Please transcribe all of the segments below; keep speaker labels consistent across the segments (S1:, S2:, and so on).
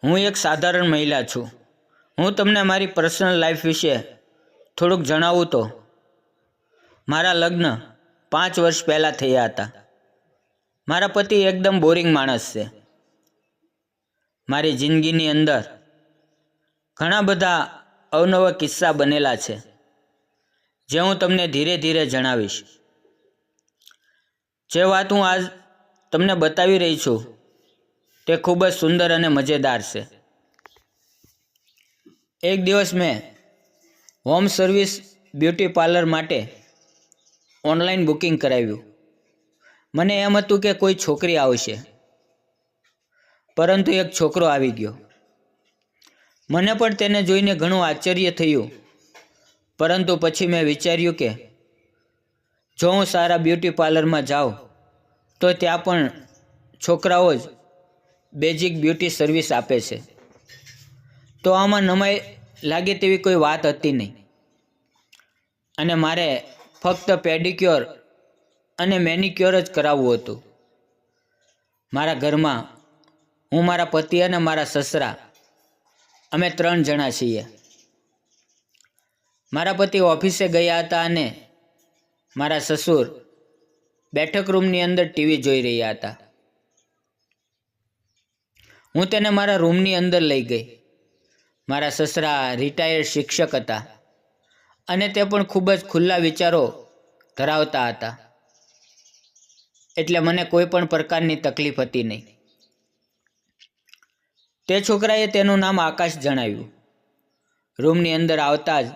S1: હું એક સાધારણ મહિલા છું. હું તમને મારી પર્સનલ લાઈફ વિશે થોડુંક જણાવું તો મારા લગ્ન 5 વર્ષ પહેલાં થયા હતા. મારા પતિ એકદમ બોરિંગ માણસ છે. મારી જિંદગીની અંદર ઘણા બધા અવનવા કિસ્સા બનેલા છે, જે હું તમને ધીરે ધીરે જણાવીશ. જે વાત હું આજ તમને બતાવી રહી છું તે ખૂબ જ સુંદર અને મજેદાર છે. એક દિવસ મેં હોમ સર્વિસ બ્યુટી પાર્લર માટે ઓનલાઈન બુકિંગ કરાવ્યું. મને એમ હતું કે કોઈ છોકરી આવશે, પરંતુ એક છોકરો આવી ગયો. મને પણ તેને જોઈને ઘણું આશ્ચર્ય થયું, પરંતુ પછી મેં વિચાર્યું કે જો હું સારા બ્યુટી પાર્લરમાં જાઉં તો ત્યાં પણ છોકરાઓ જ બેઝિક બ્યુટી સર્વિસ આપે છે, તો આમાં નમાઈ લાગે તેવી કોઈ વાત હતી નહીં. અને મારે ફક્ત પેડિક્યોર અને મેનિક્યોર જ કરાવવું હતું. મારા ઘરમાં હું, મારા પતિ અને મારા સસરા, અમે 3 જણા છીએ. મારા પતિ ઓફિસે ગયા હતા અને મારા સસુર બેઠક રૂમની અંદર ટીવી જોઈ રહ્યા હતા. હું તેને મારા રૂમની અંદર લઈ ગઈ. મારા સસરા રિટાયર્ડ શિક્ષક હતા અને તે પણ ખૂબ જ ખુલ્લા વિચારો ધરાવતા હતા, એટલે મને કોઈ પણ પ્રકારની તકલીફ હતી નહીં. તે છોકરાએ તેનું નામ આકાશ જણાવ્યું. રૂમની અંદર આવતા જ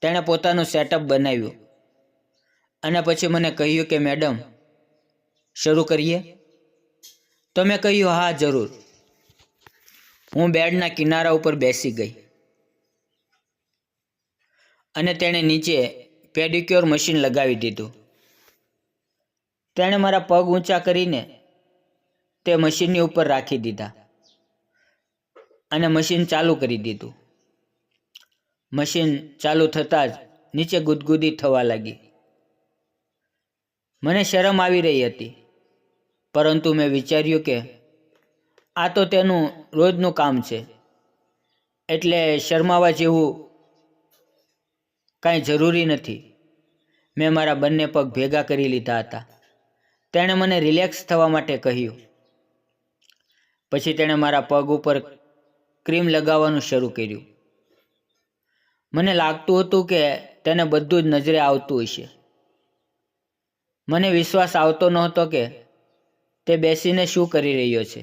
S1: તેણે પોતાનું સેટઅપ બનાવ્યું અને પછી મને કહ્યું કે મેડમ, શરૂ કરીએ? તો મેં કહ્યું હા, જરૂર. હું બેડના કિનારા ઉપર બેસી ગઈ અને તેણે નીચે પેડિક્યોર મશીન લગાવી દીધું. તેણે મારા પગ ઊંચા કરીને તે મશીનની ઉપર રાખી દીધા અને મશીન ચાલુ કરી દીધું. મશીન ચાલુ થતાં જ નીચે ગુદગુદી થવા લાગી. મને શરમ આવી રહી હતી, પરંતુ મેં વિચાર્યું કે આ તો તેનું રોજનું કામ છે, એટલે શરમાવા જેવું કાંઈ જરૂરી નથી. મેં મારા બંને પગ ભેગા કરી લીધા હતા. તેણે મને રિલેક્સ થવા માટે કહ્યું. પછી તેણે મારા પગ ઉપર ક્રીમ લગાવવાનું શરૂ કર્યું. મને લાગતું હતું કે તેને બધું જ નજરે આવતું હશે. મને વિશ્વાસ આવતો નહોતો કે તે બેસીને શું કરી રહ્યો છે.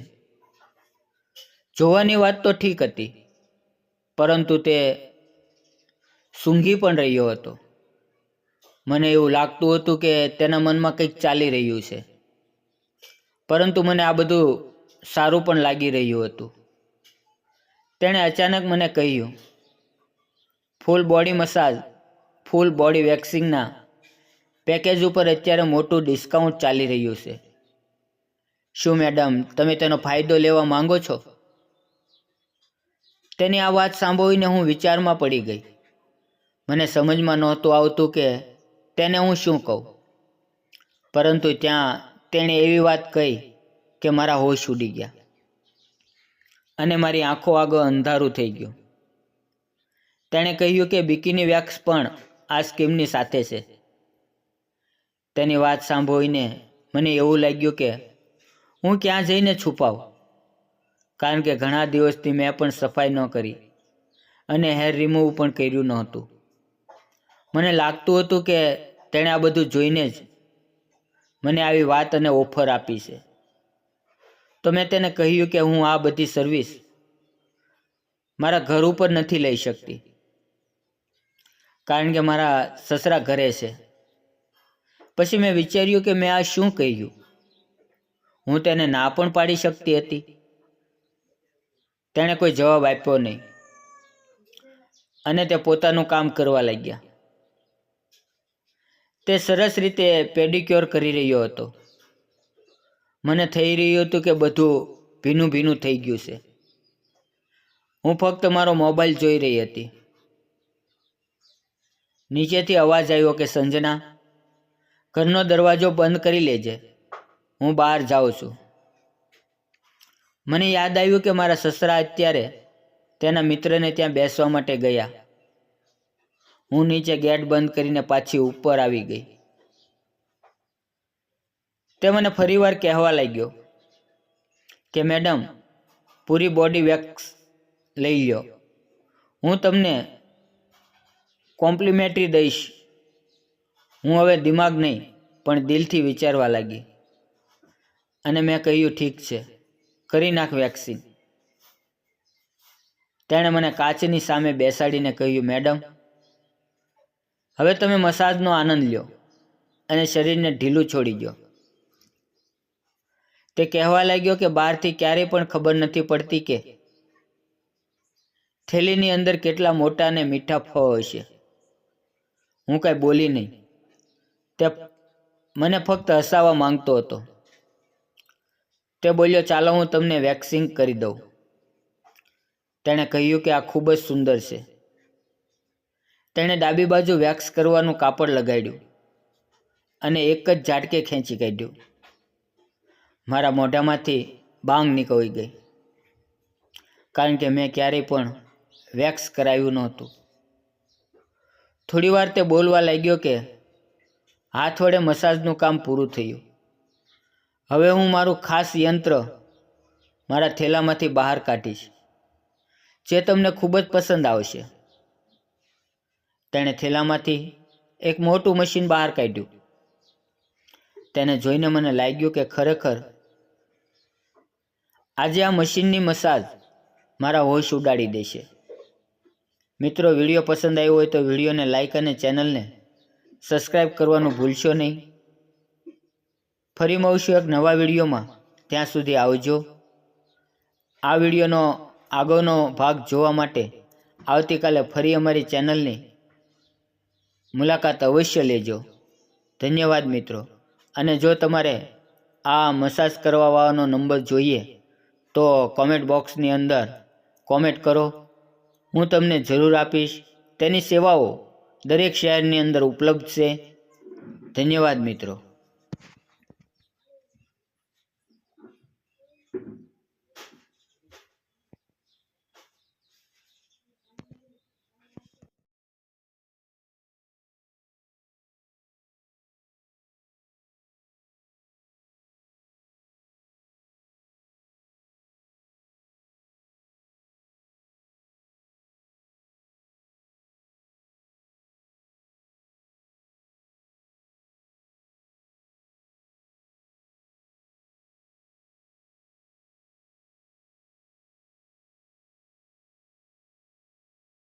S1: જોવાની વાત તો ઠીક હતી, પરંતુ તે સૂંઘી પણ રહ્યો હતો. મને એવું લાગતું હતું કે તેના મનમાં કંઈક ચાલી રહ્યું છે, પરંતુ મને આ બધું સારું પણ લાગી રહ્યું હતું. તેણે અચાનક મને કહ્યું, full body massage, full body વેક્સિંગના પેકેજ ઉપર અત્યારે મોટું ડિસ્કાઉન્ટ ચાલી રહ્યું છે. શું મેડમ, તમે તેનો ફાયદો લેવા માંગો છો? તેની આ વાત સાંભળીને હું વિચારમાં પડી ગઈ. મને સમજમાં નહોતું આવતું કે તેને હું શું કહું, પરંતુ ત્યાં તેણે એવી વાત કહી કે મારા હોશ ઉડી ગયા અને મારી આંખો આગળ અંધારું થઈ ગયું. તેણે કહ્યું કે બિકીની વેક્સ પણ આ સ્કીમની સાથે છે. તેની વાત સાંભળીને મને એવું લાગ્યું કે હું ક્યાં જઈને છુપાવું, કારણ કે ઘણા દિવસથી મેં પણ સફાઈ ન કરી અને હેર રિમૂવ પણ કર્યું નહોતું. મને લાગતું હતું કે તેણે આ બધું જોઈને જ મને આવી વાત અને ઓફર આપી છે. તો મેં તેને કહ્યું કે હું આ બધી સર્વિસ મારા ઘર ઉપર નથી લઈ શકતી, કારણ કે મારા સસરા ઘરે છે. પછી મેં વિચાર્યું કે મેં આ શું કહ્યું. હું તેને ના પણ પાડી શકતી હતી. તેણે કોઈ જવાબ આપ્યો નહીં અને તે પોતાનું કામ કરવા લાગ્યા. તે સરસ રીતે પેડિક્યોર કરી રહ્યો હતો. મને થઈ રહ્યું હતું કે બધું ભીનું ભીનું થઈ ગયું છે. હું ફક્ત મારો મોબાઈલ જોઈ રહી હતી. નીચેથી અવાજ આવ્યો કે સંજના, ઘરનો દરવાજો બંધ કરી લેજે, હું બહાર જાઉં છું. મને યાદ આવ્યું કે મારા સસરા અત્યારે તેના મિત્રને ત્યાં બેસવા માટે ગયા. હું નીચે ગેટ બંધ કરીને પાછી ઉપર આવી ગઈ. તે મને ફરીવાર કહેવા લાગ્યો કે મેડમ, પૂરી બોડી વેક્સ લઈ લ્યો, હું તમને કોમ્પ્લિમેન્ટરી દઈશ. હું હવે દિમાગ નહીં પણ દિલથી વિચારવા લાગી અને મેં કહ્યું, ઠીક છે, કરી નાખ વેક્સિંગ. તેણે મને કાચની સામે બેસાડીને કહ્યું, મેડમ, હવે તમે મસાજનો આનંદ લ્યો અને શરીરને ઢીલું છોડી દો. તે કહેવા લાગ્યો કે બહારથી ક્યારેય પણ ખબર નથી પડતી કે થેલીની અંદર કેટલા મોટા અને મીઠા ફળ હશે. હું કાંઈ બોલી નહીં. તે મને ફક્ત હસાવવા માંગતો હતો. તે બોલ્યો, ચાલો હું તમને વેક્સિંગ કરી દઉં. તેણે કહ્યું કે આ ખૂબ જ સુંદર છે. તેણે ડાબી બાજુ વેક્સ કરવાનું કાપડ લગાડ્યું અને એક જ ઝાટકે ખેંચી કાઢ્યું. મારા મોઢામાંથી બાંગ નીકળી ગઈ, કારણ કે મેં ક્યારેય પણ વેક્સ કરાવ્યું નહોતું. થોડીવાર તે બોલવા લાગ્યો કે હાથ વડે મસાજનું કામ પૂરું થયું. હવે હું મારું ખાસ યંત્ર મારા થેલામાંથી બહાર કાઢીશ, જે તમને ખૂબ જ પસંદ આવશે. તેણે થેલામાંથી એક મોટું મશીન બહાર કાઢ્યું. તેને જોઈને મને લાગ્યું કે ખરેખર આજે આ મશીનની મસાજ મારા હોશ ઉડાડી દેશે. મિત્રો, વિડીયો પસંદ આવ્યો હોય તો વિડીયોને લાઈક અને ચેનલને સબસ્ક્રાઈબ કરવાનું ભૂલશો નહીં. ફરી મળશું એક નવા વિડીયોમાં. ત્યાં સુધી આવજો. આ વિડીયોનો આગળનો ભાગ જોવા માટે આવતીકાલે ફરી અમારી ચેનલની મુલાકાત અવશ્ય લેજો. ધન્યવાદ મિત્રો. અને જો તમારે આ મસાજ કરવાવાળાનો નંબર જોઈએ તો કોમેન્ટ બોક્સની અંદર કોમેન્ટ કરો, હું તમને જરૂર આપીશ. તેની સેવાઓ દરેક શહેરની અંદર ઉપલબ્ધ છે. ધન્યવાદ મિત્રો.